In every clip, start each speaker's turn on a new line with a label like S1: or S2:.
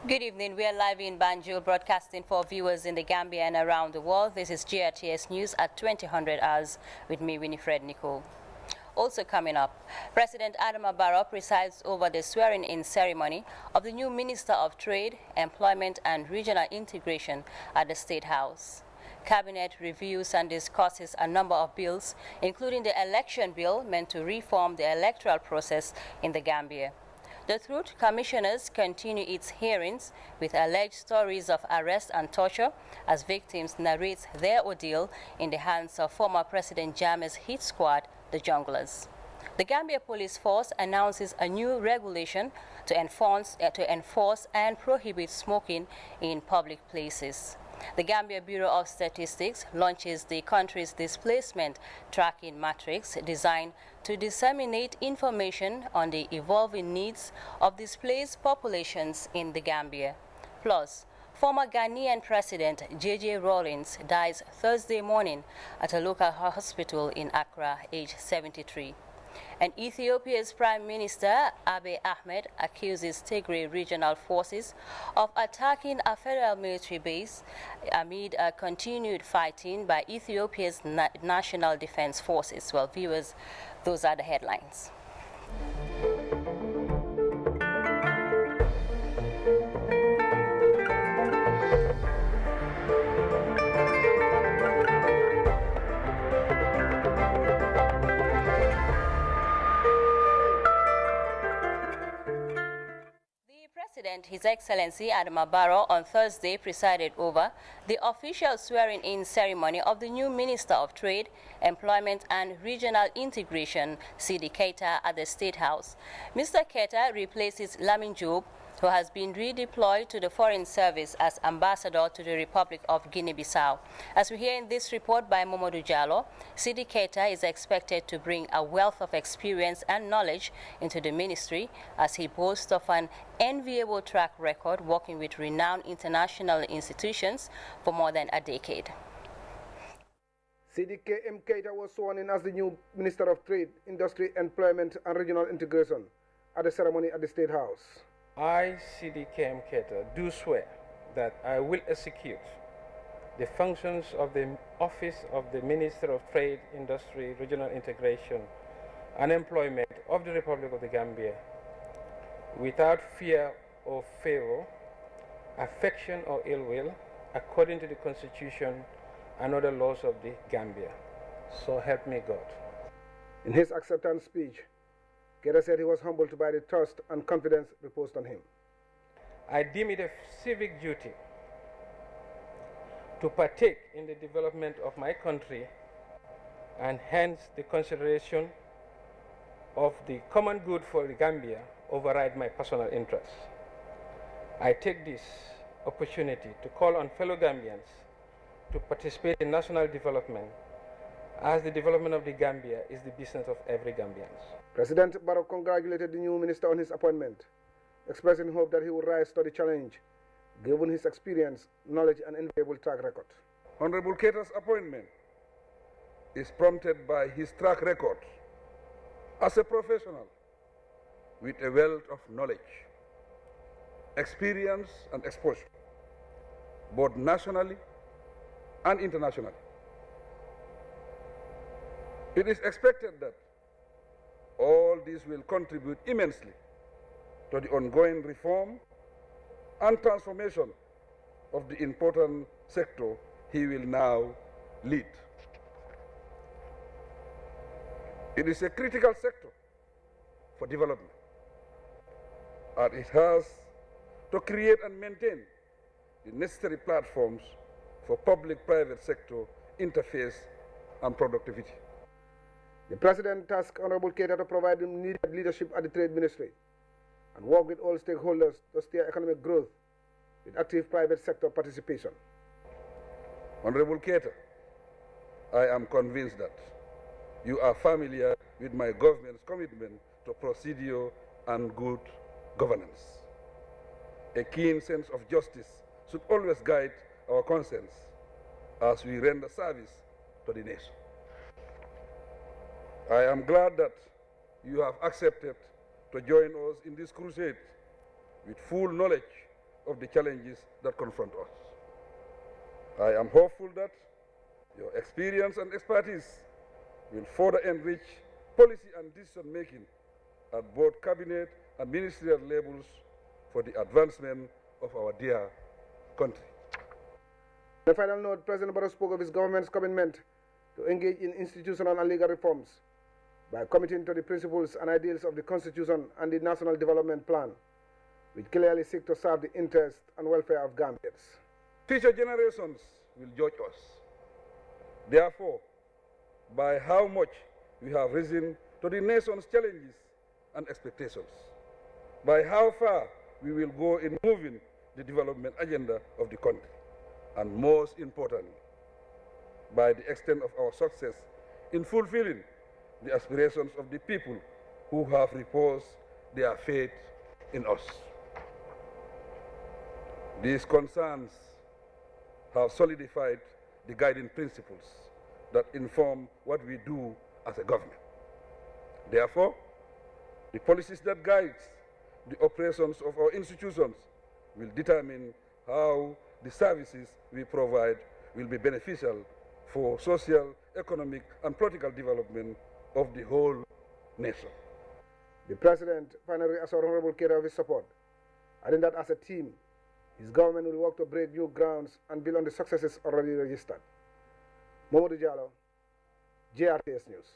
S1: Good evening. We are live in Banjul, broadcasting for viewers in the Gambia and around the world. This is GRTS News at 2000 hours with me, Winifred Nicole. Also coming up, President Adama Barrow presides over the swearing-in ceremony of the new Minister of Trade, Employment and Regional Integration at the State House. Cabinet reviews and discusses a number of bills, including the election bill meant to reform the electoral process in the Gambia. The Truth Commissioners continue its hearings with alleged stories of arrest and torture as victims narrate their ordeal in the hands of former President Jammeh's hit squad, the Junglers. The Gambia Police Force announces a new regulation to enforce and prohibit smoking in public places. The Gambia Bureau of Statistics launches the country's displacement tracking matrix designed to disseminate information on the evolving needs of displaced populations in the Gambia. Plus, former Ghanaian President J.J. Rawlings dies Thursday morning at a local hospital in Accra, aged 73. And Ethiopia's Prime Minister Abiy Ahmed accuses Tigray regional forces of attacking a federal military base amid a continued fighting by Ethiopia's National Defense Forces. Well, viewers, those are the headlines. His Excellency Adama Barrow on Thursday presided over the official swearing-in ceremony of the new Minister of Trade, Employment and Regional Integration, Sidi Keita, at the State House. Mr. Keita replaces Lamin Job, who has been redeployed to the Foreign Service as ambassador to the Republic of Guinea-Bissau. As we hear in this report by Momodou Diallo, Sidi Keita is expected to bring a wealth of experience and knowledge into the ministry as he boasts of an enviable track record working with renowned international institutions for more than a decade.
S2: Sidi Keita was sworn in as the new Minister of Trade, Industry, Employment and Regional Integration at the ceremony at the State House.
S3: I, Sidi Keita, do swear that I will execute the functions of the Office of the Minister of Trade, Industry, Regional Integration and Employment of the Republic of the Gambia without fear or favor, affection or ill will, according to the Constitution and other laws of the Gambia. So help me God.
S2: In his acceptance speech, Keita said he was humbled by the trust and confidence reposed on him.
S3: I deem it a civic duty to partake in the development of my country and hence the consideration of the common good for the Gambia override my personal interests. I take this opportunity to call on fellow Gambians to participate in national development, as the development of the Gambia is the business of every Gambian.
S2: President Barrow congratulated the new minister on his appointment, expressing hope that he will rise to the challenge, given his experience, knowledge, and enviable track record.
S4: Honorable Keita's appointment is prompted by his track record as a professional with a wealth of knowledge, experience, and exposure, both nationally and internationally. It is expected that all this will contribute immensely to the ongoing reform and transformation of the important sector he will now lead. It is a critical sector for development, and it has to create and maintain the necessary platforms for public-private sector interface and productivity.
S2: The President tasked Honorable Keita to provide him needed leadership at the Trade Ministry and work with all stakeholders to steer economic growth with active private sector participation.
S4: Honorable Keita, I am convinced that you are familiar with my government's commitment to procedure and good governance. A keen sense of justice should always guide our conscience as we render service to the nation. I am glad that you have accepted to join us in this crusade with full knowledge of the challenges that confront us. I am hopeful that your experience and expertise will further enrich policy and decision-making at both cabinet and ministerial levels for the advancement of our dear country.
S2: On a final note, President Barrow spoke of his government's commitment to engage in institutional and legal reforms by committing to the principles and ideals of the Constitution and the National Development Plan, which clearly seek to serve the interests and welfare of Gambians.
S4: Future generations will judge us, therefore, by how much we have risen to the nation's challenges and expectations, by how far we will go in moving the development agenda of the country, and most importantly, by the extent of our success in fulfilling the aspirations of the people who have reposed their faith in us. These concerns have solidified the guiding principles that inform what we do as a government. Therefore, the policies that guide the operations of our institutions will determine how the services we provide will be beneficial for social, economic, and political development of the whole nation.
S2: The President finally assured Honorable Keita of his support, adding that as a team, his government will work to break new grounds and build on the successes already registered. Mamadou Diallo, GRTS News.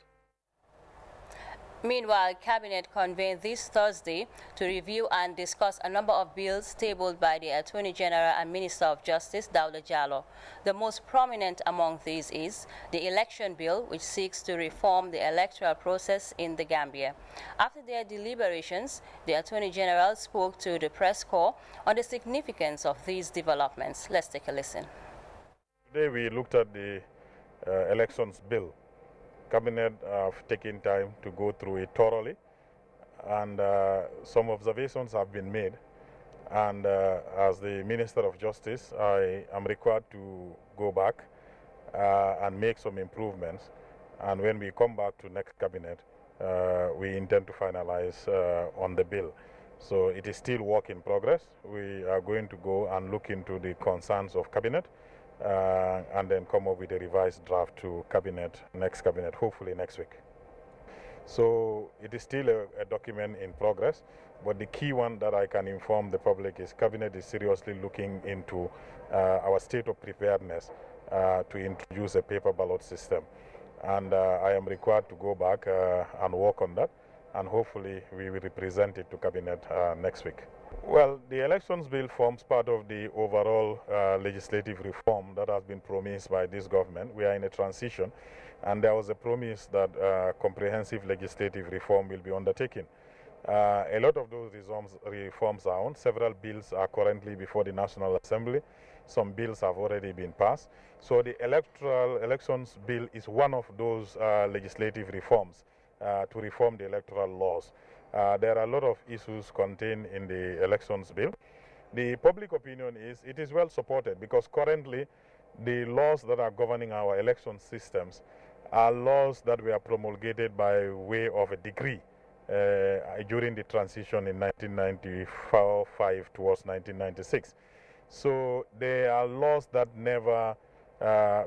S1: Meanwhile, Cabinet convened this Thursday to review and discuss a number of bills tabled by the Attorney General and Minister of Justice, Dauda Jallow. The most prominent among these is the election bill, which seeks to reform the electoral process in the Gambia. After their deliberations, the Attorney General spoke to the press corps on the significance of these developments. Let's take a listen.
S5: Today we looked at the elections bill. Cabinet have taken time to go through it thoroughly, and some observations have been made. And as the Minister of Justice, I am required to go back and make some improvements. And when we come back to next cabinet, we intend to finalize on the bill. So it is still work in progress. We are going to go and look into the concerns of cabinet. And then come up with a revised draft to cabinet, next cabinet, hopefully next week. So it is still a document in progress, but the key one that I can inform the public is cabinet is seriously looking into our state of preparedness to introduce a paper ballot system. And I am required to go back and work on that, and hopefully we will represent it to cabinet next week. Well, the elections bill forms part of the overall legislative reform that has been promised by this government. We are in a transition, and there was a promise that comprehensive legislative reform will be undertaken. A lot of those reforms are on. Several bills are currently before the National Assembly. Some bills have already been passed. So the elections bill is one of those legislative reforms to reform the electoral laws. There are a lot of issues contained in the elections bill. The public opinion is it is well supported because currently the laws that are governing our election systems are laws that were promulgated by way of a decree during the transition in 1995 towards 1996. So they are laws that never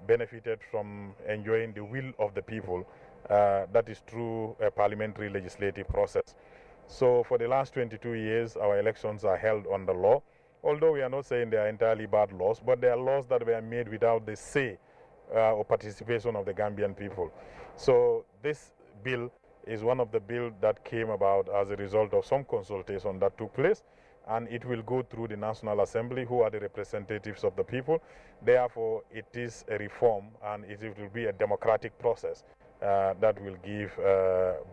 S5: benefited from enjoying the will of the people. That is through a parliamentary legislative process. So for the last 22 years, our elections are held under law, although we are not saying they are entirely bad laws, but they are laws that were made without the say or participation of the Gambian people. So this bill is one of the bills that came about as a result of some consultation that took place, and it will go through the National Assembly, who are the representatives of the people. Therefore, it is a reform, and it will be a democratic process that will give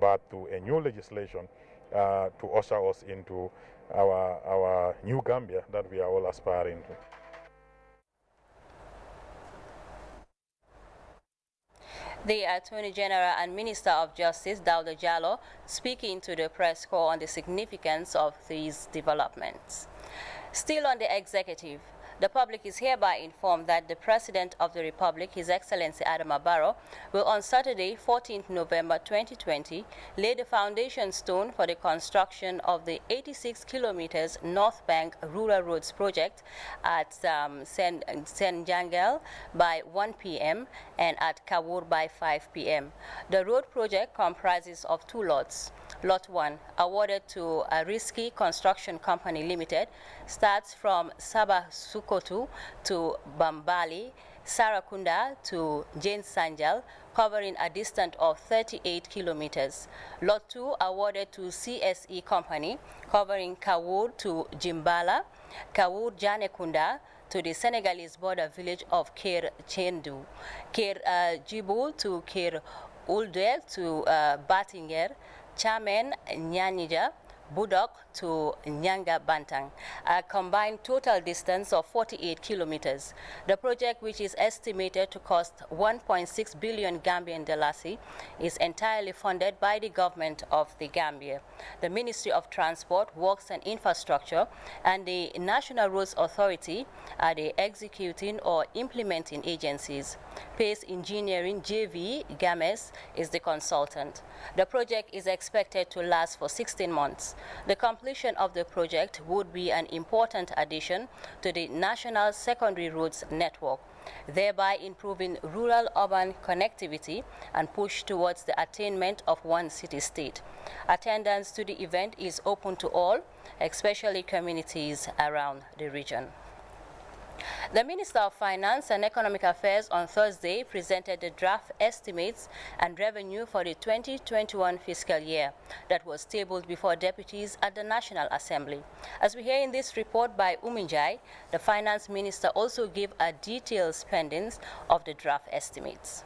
S5: birth to a new legislation to usher us into our new Gambia that we are all aspiring to.
S1: The Attorney General and Minister of Justice, Dauda Jallow, speaking to the press corps on the significance of these developments. Still on the executive, The public is hereby informed that the President of the Republic, His Excellency Adama Barrow, will on Saturday, 14th November 2020, lay the foundation stone for the construction of the 86 kilometers North Bank Rural Roads project at Senjangel by 1 p.m. and at Kawur by 5 p.m. The road project comprises of two lots. Lot 1, awarded to a Risky Construction Company Limited, starts from Sabah Sukotu to Bambali, Sarakunda to Jane Sanjal, covering a distance of 38 kilometers. Lot 2, awarded to CSE Company, covering Kawur to Jimbala, Kawur Janekunda to the Senegalese border village of Kir Chendu, Kir Jibul to Kir Uldel to Batinger, Chamen Nyanija, Budok to Nyanga Bantang, a combined total distance of 48 kilometers. The project, which is estimated to cost 1.6 billion Gambian dollars, is entirely funded by the government of the Gambia. The Ministry of Transport, Works and Infrastructure and the National Roads Authority are the executing or implementing agencies. Pace Engineering JV Games is the consultant. The project is expected to last for 16 months. The completion of the project would be an important addition to the national secondary roads network, thereby improving rural-urban connectivity and push towards the attainment of one city-state. Attendance to the event is open to all, especially communities around the region. The Minister of Finance and Economic Affairs on Thursday presented the draft estimates and revenue for the 2021 fiscal year that was tabled before deputies at the National Assembly. As we hear in this report by Uminjai, the Finance Minister also gave a detailed spendings of the draft estimates.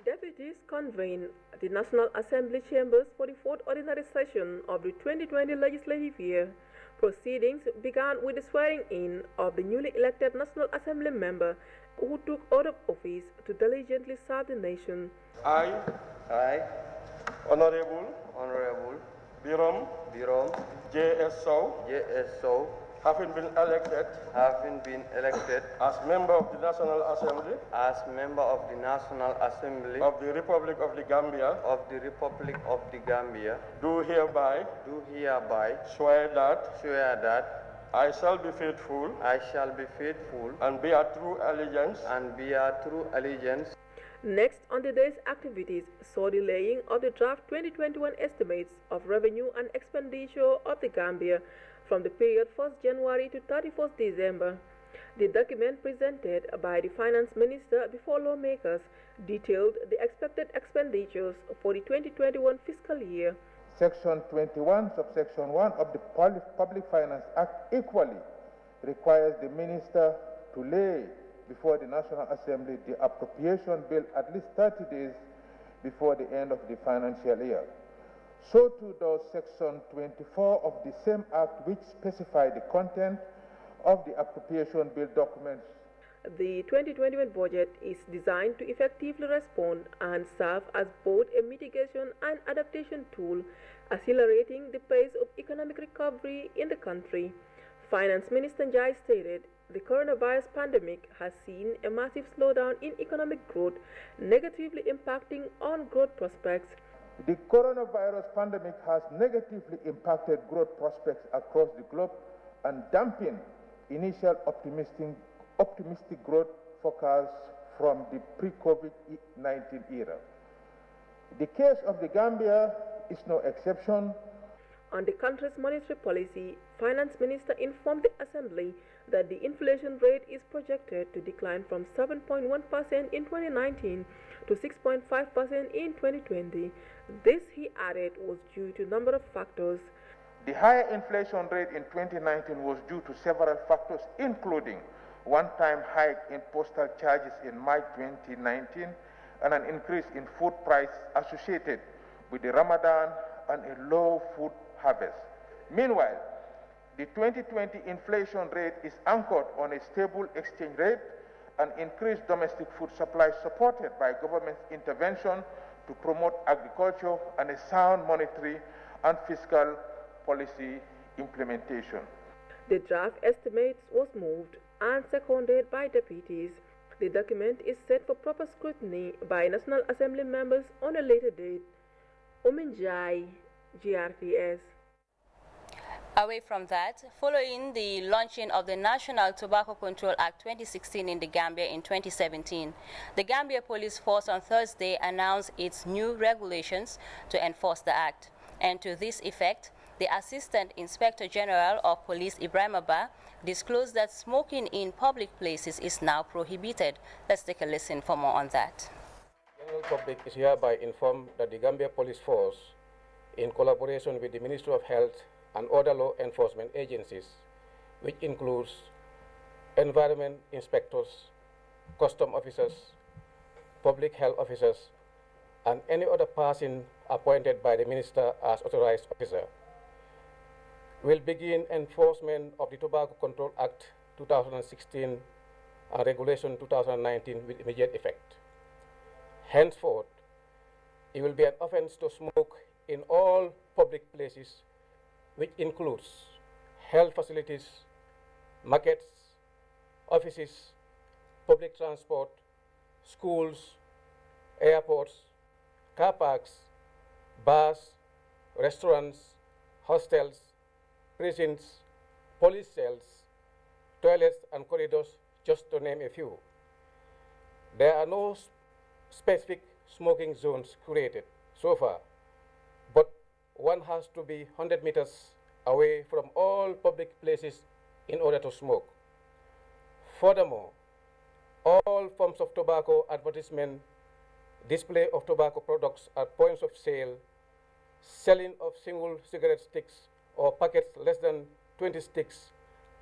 S6: Deputies convened the National Assembly chambers for the fourth ordinary session of the 2020 legislative year. Proceedings began with the swearing-in of the newly elected National Assembly member who took oath of office to diligently serve the nation.
S7: I, Honorable Birom J.S. Sow, having been elected as member of the National Assembly of the Republic of the Gambia, do hereby swear that I shall be faithful and bear true allegiance.
S6: Next on the day's activities saw the laying of the draft 2021 estimates of revenue and expenditure of the Gambia from the period 1st January to 31st December. The document presented by the Finance Minister before lawmakers detailed the expected expenditures for the 2021 fiscal year.
S8: Section 21, subsection 1 of the Public Finance Act equally requires the Minister to lay before the National Assembly the appropriation bill at least 30 days before the end of the financial year. So too does Section 24 of the same Act, which specifies the content of the appropriation bill documents.
S6: The 2021 budget is designed to effectively respond and serve as both a mitigation and adaptation tool, accelerating the pace of economic recovery in the country. Finance Minister Njai stated the coronavirus pandemic has seen a massive slowdown in economic growth, negatively impacting on growth prospects.
S8: The coronavirus pandemic has negatively impacted growth prospects across the globe and dampened initial optimistic growth forecasts from the pre-COVID-19 era. The case of the Gambia is no exception.
S6: On the country's monetary policy, Finance Minister informed the Assembly that the inflation rate is projected to decline from 7.1% in 2019 to 6.5% in 2020. This, he added, was due to a number of factors.
S8: The higher inflation rate in 2019 was due to several factors, including one-time hike in postal charges in March 2019 and an increase in food price associated with the Ramadan and a low food harvest. Meanwhile, the 2020 inflation rate is anchored on a stable exchange rate and increased domestic food supply supported by government intervention to promote agriculture and a sound monetary and fiscal policy implementation.
S6: The draft estimate was moved and seconded by deputies. The document is set for proper scrutiny by National Assembly members on a later date. Ominjai, GRTS.
S1: Away from that, following the launching of the National Tobacco Control Act 2016 in the Gambia in 2017, the Gambia Police Force on Thursday announced its new regulations to enforce the act. And to this effect, the Assistant Inspector General of Police Ibrahim Abba disclosed that smoking in public places is now prohibited. Let's take a listen for more on that.
S9: The general public is hereby informed that the Gambia Police Force, in collaboration with the Ministry of Health and other law enforcement agencies, which includes environment inspectors, custom officers, public health officers, and any other person appointed by the minister as authorized officer, will begin enforcement of the Tobacco Control Act 2016 and Regulation 2019 with immediate effect. Henceforth, it will be an offense to smoke in all public places, which includes health facilities, markets, offices, public transport, schools, airports, car parks, bars, restaurants, hostels, prisons, police cells, toilets and corridors, just to name a few. There are no specific smoking zones created so far, but one has to be 100 meters away from all public places in order to smoke. Furthermore, all forms of tobacco advertisement, display of tobacco products at points of sale, selling of single cigarette sticks or packets less than 20 sticks,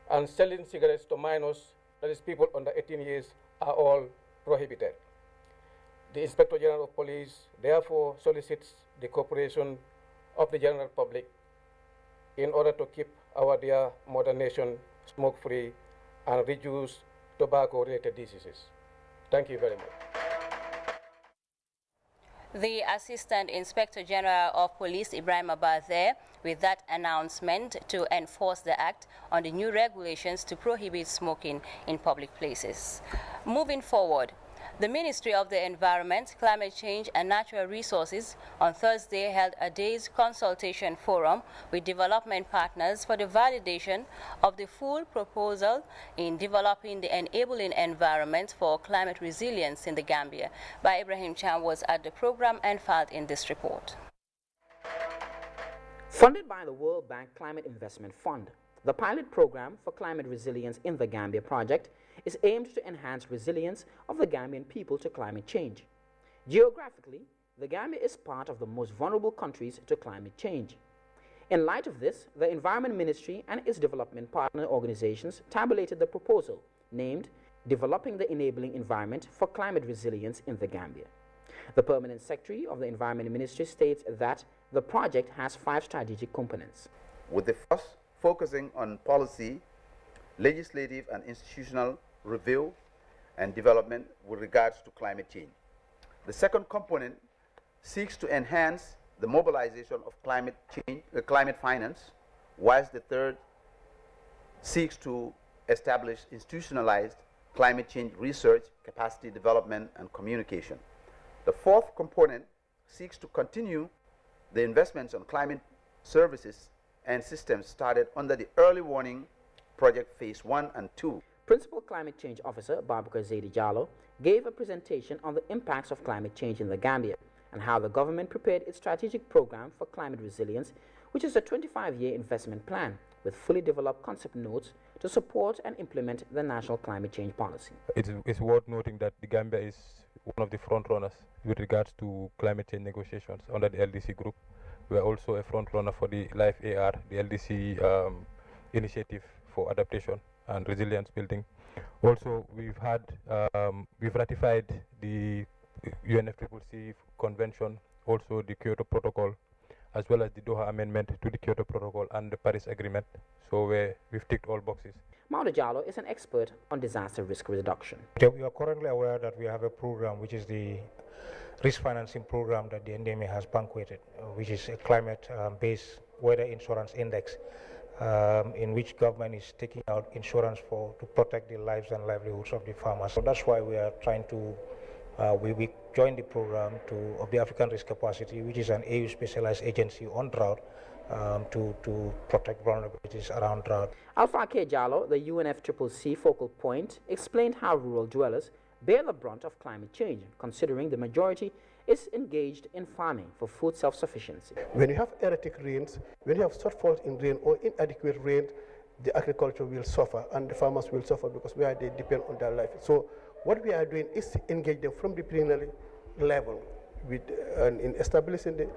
S9: and selling cigarettes to minors, that is people under 18 years, are all prohibited. The Inspector General of Police therefore solicits the cooperation of the general public in order to keep our dear modern nation smoke-free and reduce tobacco-related diseases. Thank you very much.
S1: The Assistant Inspector General of Police Ibrahim Abba there with that announcement to enforce the act on the new regulations to prohibit smoking in public places. Moving forward, the Ministry of the Environment, Climate Change and Natural Resources on Thursday held a day's consultation forum with development partners for the validation of the full proposal in developing the enabling environment for climate resilience in the Gambia. By Ibrahim Chan was at the program and filed in this report.
S10: Funded by the World Bank Climate Investment Fund, the pilot program for climate resilience in the Gambia project is aimed to enhance resilience of the Gambian people to climate change. Geographically, the Gambia is part of the most vulnerable countries to climate change. In light of this, the Environment Ministry and its development partner organizations tabulated the proposal named Developing the Enabling Environment for Climate Resilience in the Gambia. The Permanent Secretary of the Environment Ministry states that the project has 5 strategic components.
S11: With the first focusing on policy, legislative and institutional review and development with regards to climate change. The second component seeks to enhance the mobilization of climate finance, whilst the third seeks to establish institutionalized climate change research, capacity development, and communication. The fourth component seeks to continue the investments on climate services and systems started under the early warning project phase 1 and 2.
S10: Principal Climate Change Officer Babakar Zaidi Jallow gave a presentation on the impacts of climate change in the Gambia and how the government prepared its strategic program for climate resilience, which is a 25-year investment plan with fully developed concept notes to support and implement the national climate change policy.
S12: It's worth noting that the Gambia is one of the front runners with regards to climate change negotiations under the LDC group. We are also a front runner for the Life AR, the LDC initiative for adaptation and resilience building. Also, we've ratified the UNFCCC convention, also the Kyoto Protocol, as well as the Doha Amendment to the Kyoto Protocol and the Paris Agreement. So we've ticked all boxes.
S10: Maudo Jallow is an expert on disaster risk reduction.
S13: We are currently aware that we have a program, which is the risk financing program that the NDMA has banqueted, which is a climate-based weather insurance index. in which government is taking out insurance to protect the lives and livelihoods of the farmers. So that's why we are trying to, we joined the program of the African Risk Capacity, which is an AU specialized agency on drought, to protect vulnerabilities around drought.
S10: Alpha K. Jallo, the UNFCCC focal point, explained how rural dwellers bear the brunt of climate change, considering the majority is engaged in farming for food self-sufficiency.
S14: When you have erratic rains, when you have shortfalls in rain or inadequate rain, the agriculture will suffer and the farmers will suffer because they depend on their life. So what we are doing is to engage them from the preliminary level. In establishing the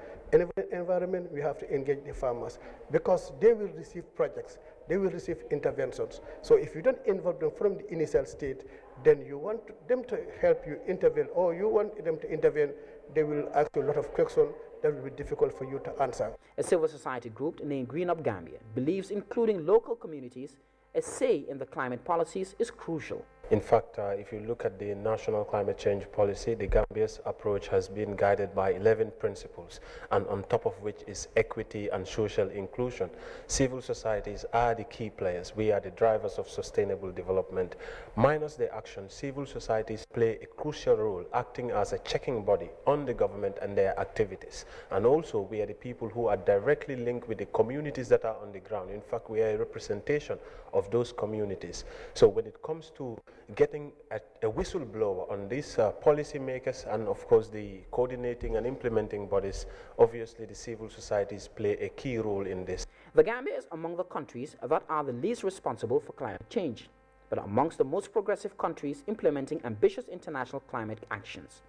S14: environment, we have to engage the farmers because they will receive projects, they will receive interventions. So if you don't involve them from the initial state, then you want them to help you intervene, or you want them to intervene, they will ask you a lot of questions that will be difficult for you to answer.
S10: A civil society group named Green Up Gambia believes including local communities a say in the climate policies is crucial.
S15: In fact, if you look at the national climate change policy, the Gambia's approach has been guided by 11 principles, and on top of which is equity and social inclusion. Civil societies are the key players. We are the drivers of sustainable development. Minus their action, civil societies play a crucial role, acting as a checking body on the government and their activities. And also, we are the people who are directly linked with the communities that are on the ground. In fact, we are a representation of those communities. So when it comes to getting a whistleblower on these policymakers and of course the coordinating and implementing bodies, obviously the civil societies play a key role in this.
S10: The Gambia is among the countries that are the least responsible for climate change, but amongst the most progressive countries implementing ambitious international climate actions.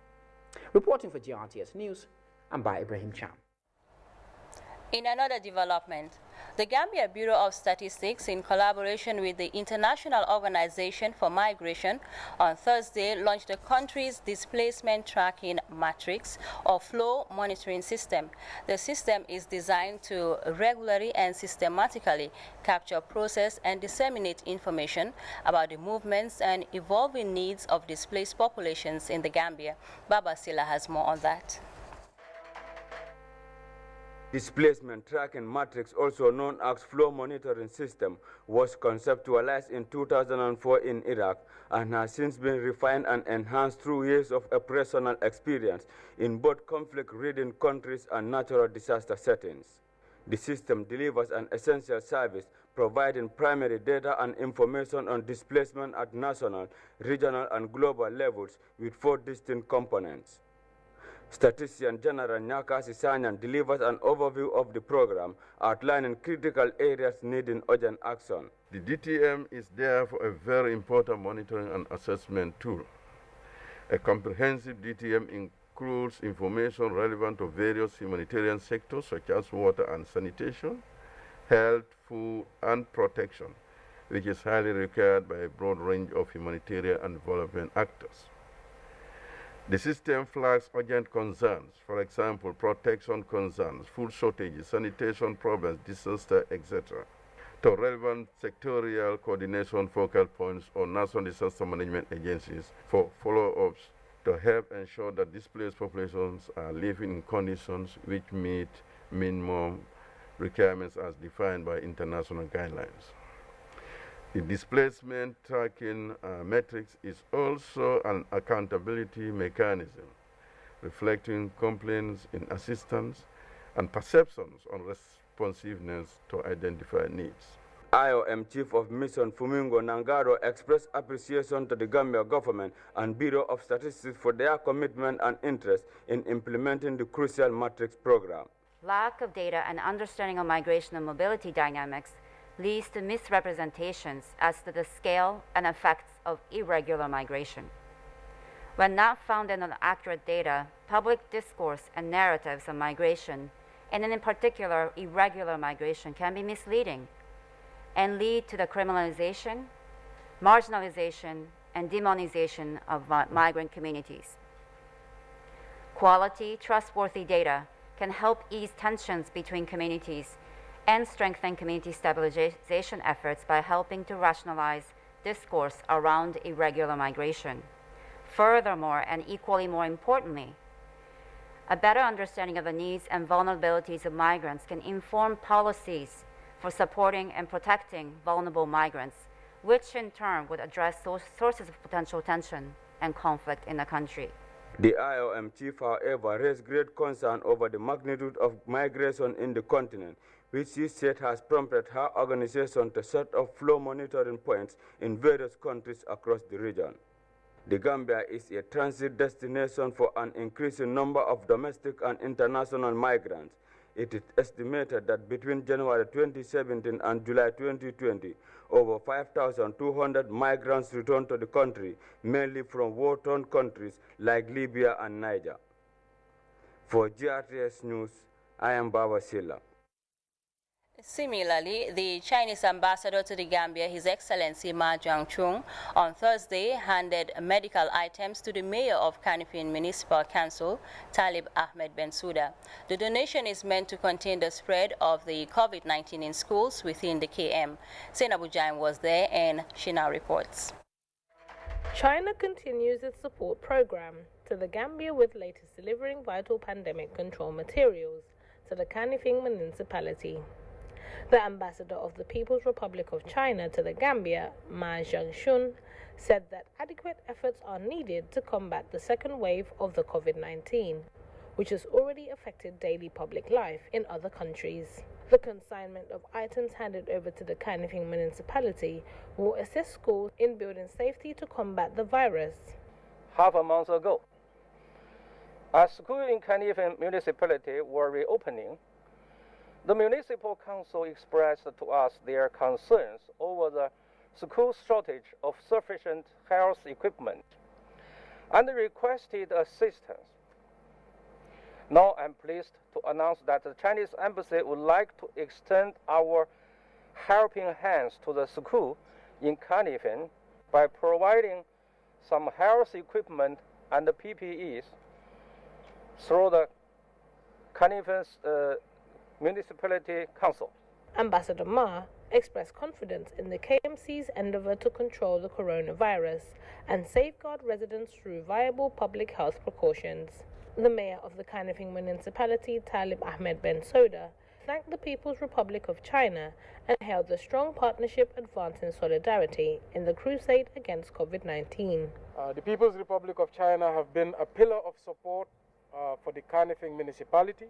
S10: Reporting for GRTS News, I'm by Ibrahim Cham.
S1: In another development, the Gambia Bureau of Statistics, in collaboration with the International Organization for Migration, on Thursday launched the country's displacement tracking matrix or flow monitoring system. The system is designed to regularly and systematically capture, process, and disseminate information about the movements and evolving needs of displaced populations in the Gambia. Baba Silla has more on that.
S16: Displacement tracking matrix, also known as flow monitoring system, was conceptualized in 2004 in Iraq and has since been refined and enhanced through years of operational experience in both conflict-ridden countries and natural disaster settings. The system delivers an essential service, providing primary data and information on displacement at national, regional, and global levels with 4 distinct components. Statistician General Nyakasi Sanyan delivers an overview of the program, outlining critical areas needing urgent action.
S17: The DTM is therefore a very important monitoring and assessment tool. A comprehensive DTM includes information relevant to various humanitarian sectors such as water and sanitation, health, food, and protection, which is highly required by a broad range of humanitarian and development actors. The system flags urgent concerns, for example, protection concerns, food shortages, sanitation problems, disaster, etc., to relevant sectorial coordination focal points or national disaster management agencies for follow-ups to help ensure that displaced populations are living in conditions which meet minimum requirements as defined by international guidelines. The displacement tracking matrix is also an accountability mechanism, reflecting complaints in assistance and perceptions on responsiveness to identify needs.
S16: IOM Chief of Mission Fumingo Nangaro expressed appreciation to the Gambia government and Bureau of Statistics for their commitment and interest in implementing the crucial matrix program.
S18: Lack of data and understanding of migration and mobility dynamics leads to misrepresentations as to the scale and effects of irregular migration. When not founded on accurate data, public discourse and narratives on migration, and in particular irregular migration, can be misleading and lead to the criminalization, marginalization, and demonization of migrant communities. Quality, trustworthy data can help ease tensions between communities and strengthen community stabilization efforts by helping to rationalize discourse around irregular migration. Furthermore, and equally more importantly, a better understanding of the needs and vulnerabilities of migrants can inform policies for supporting and protecting vulnerable migrants, which in turn would address sources of potential tension and conflict in the country.
S16: The IOM chief, however, raised great concern over the magnitude of migration in the continent, which he said has prompted her organization to set up flow monitoring points in various countries across the region. The Gambia is a transit destination for an increasing number of domestic and international migrants. It is estimated that between January 2017 and July 2020, over 5,200 migrants returned to the country, mainly from war-torn countries like Libya and Niger. For GRTS News, I am Baba Silla.
S1: Similarly, the Chinese ambassador to the Gambia, His Excellency Ma Jiangchung, on Thursday handed medical items to the mayor of Kanifing Municipal Council, Talib Ahmed Bensouda. The donation is meant to contain the spread of the COVID-19 in schools within the KM. Senabu Jain was there and she now reports.
S19: China continues its support program to the Gambia with latest delivering vital pandemic control materials to the Kanifing municipality. The ambassador of the People's Republic of China to the Gambia, Ma Jiangchun, said that adequate efforts are needed to combat the second wave of the COVID-19, which has already affected daily public life in other countries. The consignment of items handed over to the Kanifing municipality will assist schools in building safety to combat the virus.
S20: Half a month ago, as schools in Kanifing municipality were reopening, the municipal council expressed to us their concerns over the school shortage of sufficient health equipment and requested assistance. Now I'm pleased to announce that the Chinese embassy would like to extend our helping hands to the school in Kanifing by providing some health equipment and PPEs through the Kanifing Municipality Council.
S19: Ambassador Ma expressed confidence in the KMC's endeavor to control the coronavirus and safeguard residents through viable public health precautions. The mayor of the Kanifing municipality, Talib Ahmed Bensouda, thanked the People's Republic of China and hailed the strong partnership advancing solidarity in the crusade against COVID-19.
S20: The People's Republic of China have been a pillar of support for the Kanifing municipality.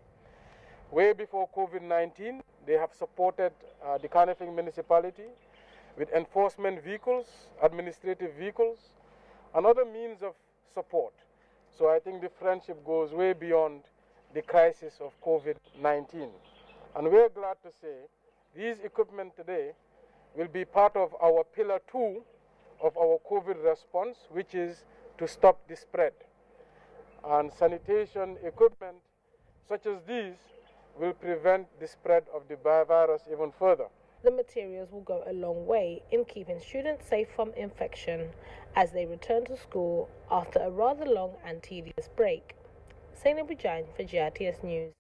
S20: Way before COVID-19, they have supported the Kanifing municipality with enforcement vehicles, administrative vehicles, and other means of support. So I think the friendship goes way beyond the crisis of COVID-19. And we're glad to say these equipment today will be part of our pillar 2 of our COVID response, which is to stop the spread. And sanitation equipment such as these will prevent the spread of the virus even further.
S19: The materials will go a long way in keeping students safe from infection as they return to school after a rather long and tedious break. Senabu Jain for GRTS News.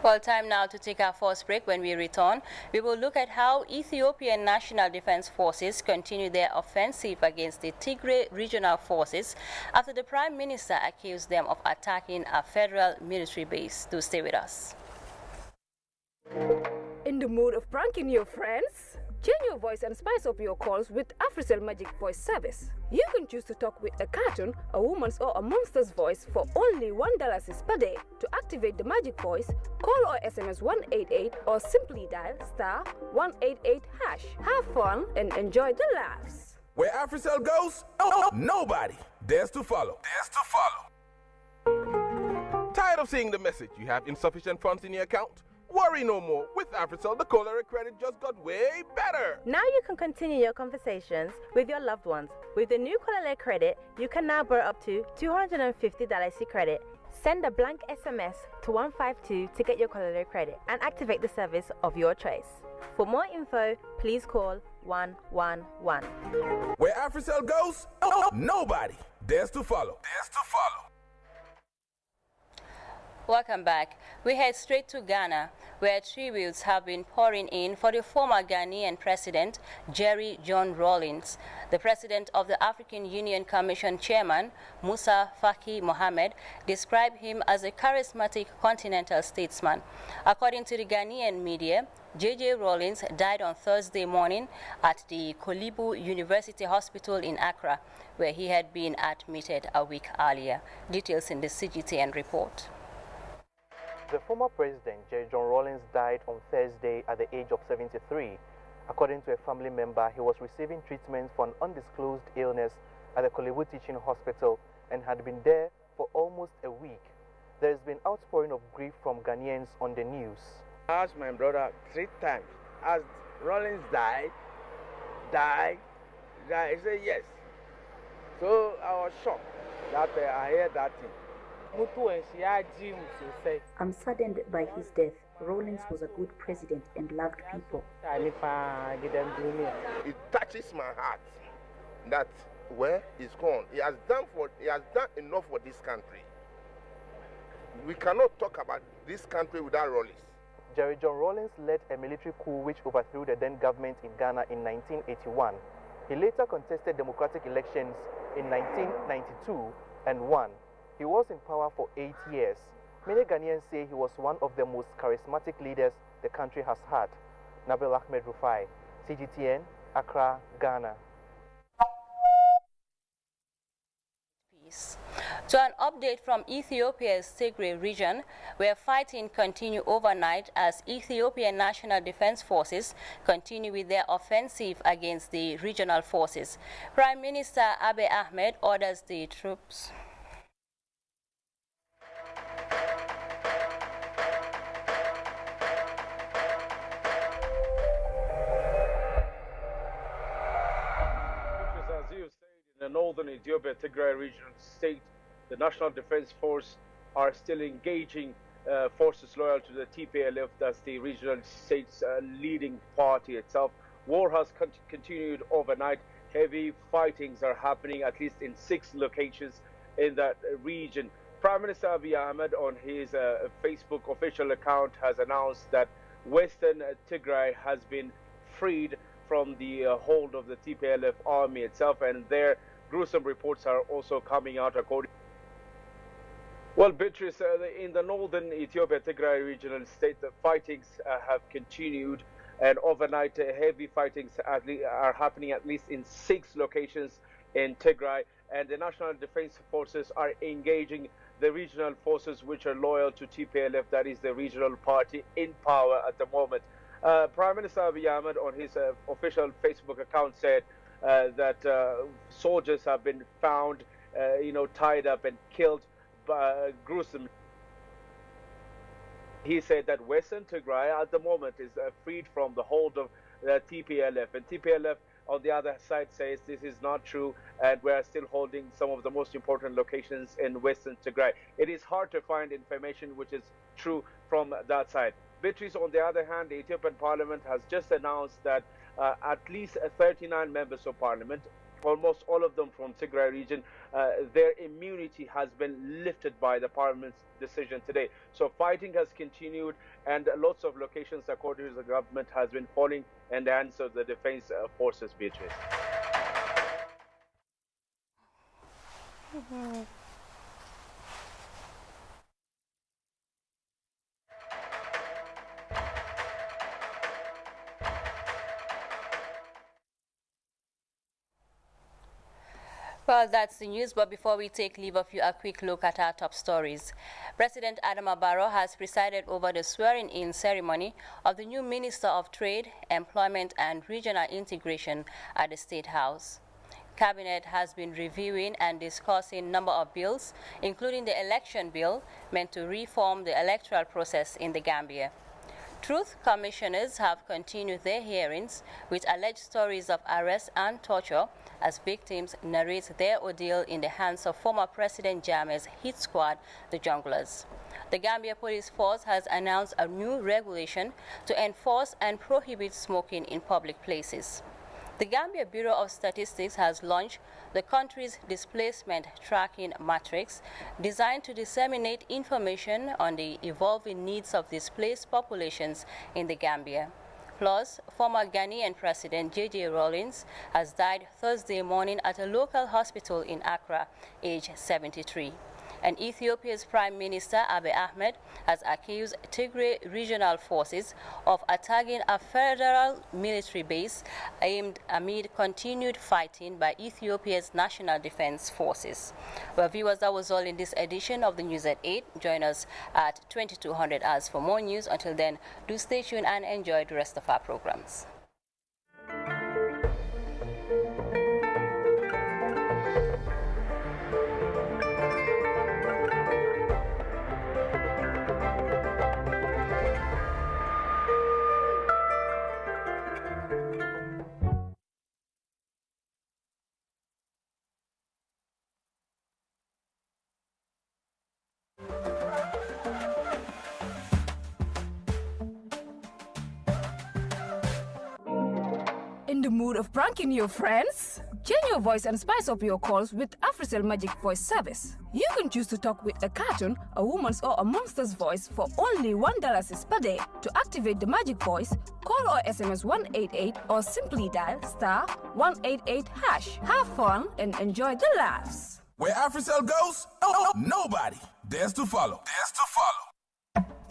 S1: Well, time now to take our first break. When we return, we will look at how Ethiopian National Defense Forces continue their offensive against the Tigray regional forces after the Prime Minister accused them of attacking a federal military base. Do stay with us.
S21: In the mood of pranking your friends? Change your voice and spice up your calls with AfriCell Magic Voice service. You can choose to talk with a cartoon, a woman's or a monster's voice for only $1 per day. To activate the magic voice, call or SMS 188 or simply dial *188#. Have fun and enjoy the laughs.
S22: Where AfriCell goes, nobody dares to follow. Tired of seeing the message you have insufficient funds in your account? Worry no more. With AfriCell, the cholera credit just got way better.
S23: Now you can continue your conversations with your loved ones. With the new cholera credit, you can now borrow up to $250 credit. Send a blank SMS to 152 to get your cholera credit and activate the service of your choice. For more info, please call 111.
S22: Where AfriCell goes, nobody dares to follow.
S1: Welcome back. We head straight to Ghana, where tributes have been pouring in for the former Ghanaian president, Jerry John Rawlings. The president of the African Union Commission chairman, Musa Faki Mohamed, described him as a charismatic continental statesman. According to the Ghanaian media, J.J. Rawlings died on Thursday morning at the Kolibu University Hospital in Accra, where he had been admitted a week earlier. Details in the CGTN report.
S2: The former president, J. John Rawlings, died on Thursday at the age of 73. According to a family member, he was receiving treatment for an undisclosed illness at the Kolibu Teaching Hospital and had been there for almost a week. There has been outpouring of grief from Ghanaians on the news.
S3: I asked my brother 3 times, as Rawlings died, he said yes. So I was shocked that I heard that thing.
S4: I'm saddened by his death. Rawlings was a good president and loved people.
S3: It touches my heart that where he's gone, he has done enough for this country. We cannot talk about this country without Rawlings.
S2: Jerry John Rawlings led a military coup which overthrew the then government in Ghana in 1981. He later contested democratic elections in 1992 and won. He was in power for 8 years. Many Ghanaians say he was one of the most charismatic leaders the country has had. Nabil Ahmed Rufai, CGTN, Accra, Ghana.
S1: Peace. To an update from Ethiopia's Tigray region, where fighting continued overnight as Ethiopian National Defense Forces continue with their offensive against the regional forces. Prime Minister Abiy Ahmed orders the troops.
S24: In the northern Ethiopia, Tigray regional state, the National Defense Force are still engaging forces loyal to the TPLF, that's the regional state's leading party itself. War has continued overnight. Heavy fightings are happening at least in 6 locations in that region. Prime Minister Abiy Ahmed on his Facebook official account has announced that Western Tigray has been freed from the hold of the TPLF army itself, and their gruesome reports are also coming out according. Well, Beatrice, in the northern Ethiopia, Tigray regional state, the fightings have continued, and overnight heavy fightings are happening at least in 6 locations in Tigray, and the National Defense Forces are engaging the regional forces which are loyal to TPLF, that is the regional party in power at the moment. Prime Minister Abiy Ahmed on his official Facebook account said that soldiers have been found, tied up and killed gruesomely. He said that Western Tigray at the moment is freed from the hold of TPLF, and TPLF on the other side says this is not true, and we are still holding some of the most important locations in Western Tigray. It is hard to find information which is true from that side. Beatrice, on the other hand, the Ethiopian Parliament has just announced that at least 39 members of Parliament, almost all of them from Tigray region, their immunity has been lifted by the Parliament's decision today. So fighting has continued, and lots of locations, according to the government, has been falling in the hands of the defense forces, Beatrice.
S1: Well, that's the news, but before we take leave of you, a quick look at our top stories. President Adama Barrow has presided over the swearing-in ceremony of the new Minister of Trade, Employment and Regional Integration at the State House. Cabinet has been reviewing and discussing a number of bills, including the election bill meant to reform the electoral process in the Gambia. Truth commissioners have continued their hearings with alleged stories of arrest and torture as victims narrate their ordeal in the hands of former President Jammeh's hit squad, the Junglers. The Gambia Police Force has announced a new regulation to enforce and prohibit smoking in public places. The Gambia Bureau of Statistics has launched the country's displacement tracking matrix, designed to disseminate information on the evolving needs of displaced populations in the Gambia. Plus, former Ghanaian President J.J. Rawlings has died Thursday morning at a local hospital in Accra, aged 73. And Ethiopia's Prime Minister Abiy Ahmed has accused Tigray regional forces of attacking a federal military base aimed amid continued fighting by Ethiopia's National Defense Forces. Well, viewers, that was all in this edition of the News at 8. Join us at 2200 hours for more news. Until then, do stay tuned and enjoy the rest of our programs.
S21: In the mood of pranking your friends? Change your voice and spice up your calls with AfriCell Magic Voice Service. You can choose to talk with a cartoon, a woman's or a monster's voice for only $1 per day. To activate the magic voice, call or SMS 188 or simply dial *188#. Have fun and enjoy the laughs.
S22: Where AfriCell goes, nobody dares to follow.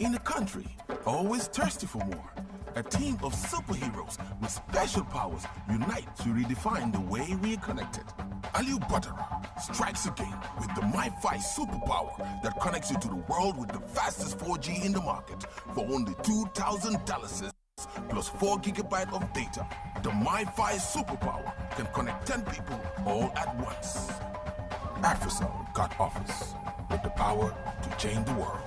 S22: In a country always thirsty for more, a team of superheroes with special powers unite to redefine the way we are connected. Aliu Buttera strikes again with the MiFi superpower that connects you to the world with the fastest 4G in the market for only $2,000 plus 4 GB of data. The MiFi superpower can connect 10 people all at once. AfriCell got office with the power to change the world.